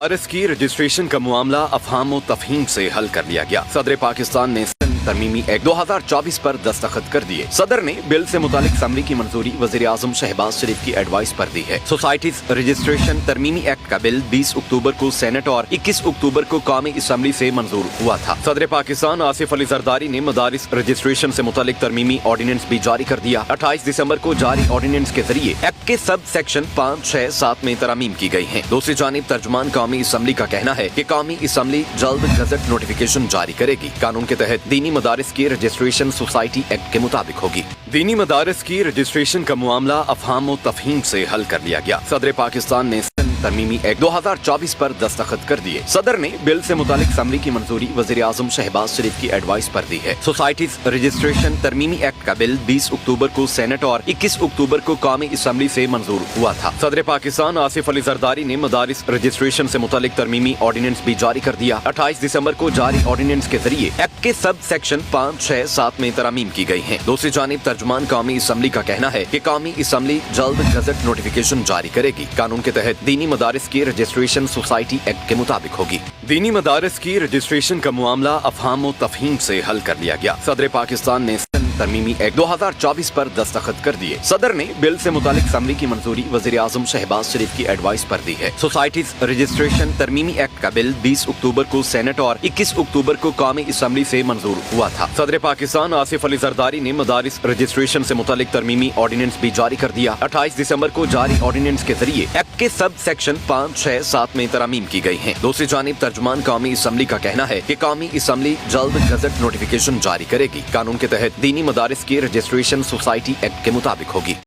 मदारिस की रजिस्ट्रेशन का मामला अफहाम व तफहीम से हल कर लिया गया। सदर पाकिस्तान ने तरमीमी एक्ट 2024 पर दस्तखत कर दिए। सदर ने बिल से मुतालिक असम्बली की मंजूरी वज़ीर आज़म शहबाज शरीफ की एडवाइस पर दी है। सोसाइटीज रजिस्ट्रेशन तरमीमी एक्ट का बिल 20 अक्टूबर को सेनेट और 21 अक्टूबर को कौमी असम्बली से मंजूर हुआ था। सदर पाकिस्तान आसिफ अली जरदारी ने मदारिस रजिस्ट्रेशन से मुतालिक तरमीमी ऑर्डिनेंस भी जारी कर दिया। 28 दिसंबर को जारी ऑर्डिनेंस के जरिए एक्ट के सब सेक्शन 5, 6, 7 में तरमीम की गई है। दूसरी जानिब तर्जुमान कौमी असम्बली का कहना है कि कौमी असम्बली जल्द गजट नोटिफिकेशन जारी करेगी। कानून के तहत दीनी मदारिस की रजिस्ट्रेशन सोसाइटी एक्ट के मुताबिक होगी। दीनी मदारिस की रजिस्ट्रेशन का मामला अफहाम व तफहीम से हल कर लिया गया। सदर पाकिस्तान ने तरमीमी एक्ट 2024 पर दस्तखत कर दिए। सदर ने बिल से मुतालिक असम्बली की मंजूरी वज़ीर आज़म शहबाज शरीफ की एडवाइस पर दी है। सोसाइटीज रजिस्ट्रेशन तरमीमी एक्ट का बिल 20 अक्टूबर को सेनेट और 21 अक्टूबर को कौमी असम्बली से मंजूर हुआ था। सदर पाकिस्तान आसिफ अली जरदारी ने मदारिस रजिस्ट्रेशन से मुतालिक तरमीमी ऑर्डिनेंस भी जारी कर दिया। 28 दिसंबर को जारी ऑर्डिनेंस के जरिए एक्ट के सब सेक्शन 5, 6, 7 में तरमीम की गई है। दूसरी जानिब तर्जुमान कौमी असम्बली का कहना है कि कौमी असम्बली जल्द गजट नोटिफिकेशन जारी करेगी। कानून के तहत दीनी मदारिस की रजिस्ट्रेशन सोसाइटी एक्ट के मुताबिक होगी। दीनी मदारिस की रजिस्ट्रेशन का मामला अफहाम व तफहीम से हल कर लिया गया। सदर पाकिस्तान ने तरमीमी एक्ट 2024 पर दस्तखत कर दिए। सदर ने बिल से मुतालिक असम्बली की मंजूरी वज़ीर आज़म शहबाज शरीफ की एडवाइस पर दी है। सोसाइटीज रजिस्ट्रेशन तरमीमी एक्ट का बिल 20 अक्टूबर को सेनेट और 21 अक्टूबर को कौमी असम्बली से मंजूर हुआ था। सदर पाकिस्तान आसिफ अली जरदारी ने मदारिस रजिस्ट्रेशन से मुतालिक तरमीमी ऑर्डिनेंस भी जारी कर दिया। 28 दिसंबर को जारी ऑर्डिनेंस के जरिए एक्ट के सब सेक्शन 5, 6, 7 में तरमीम की गई है। दूसरी जानिब तर्जुमान कौमी असम्बली का कहना है कि कौमी असम्बली जल्द गजट नोटिफिकेशन जारी करेगी। कानून के तहत दीनी मदारिस की रजिस्ट्रेशन सोसाइटी एक्ट के मुताबिक होगी।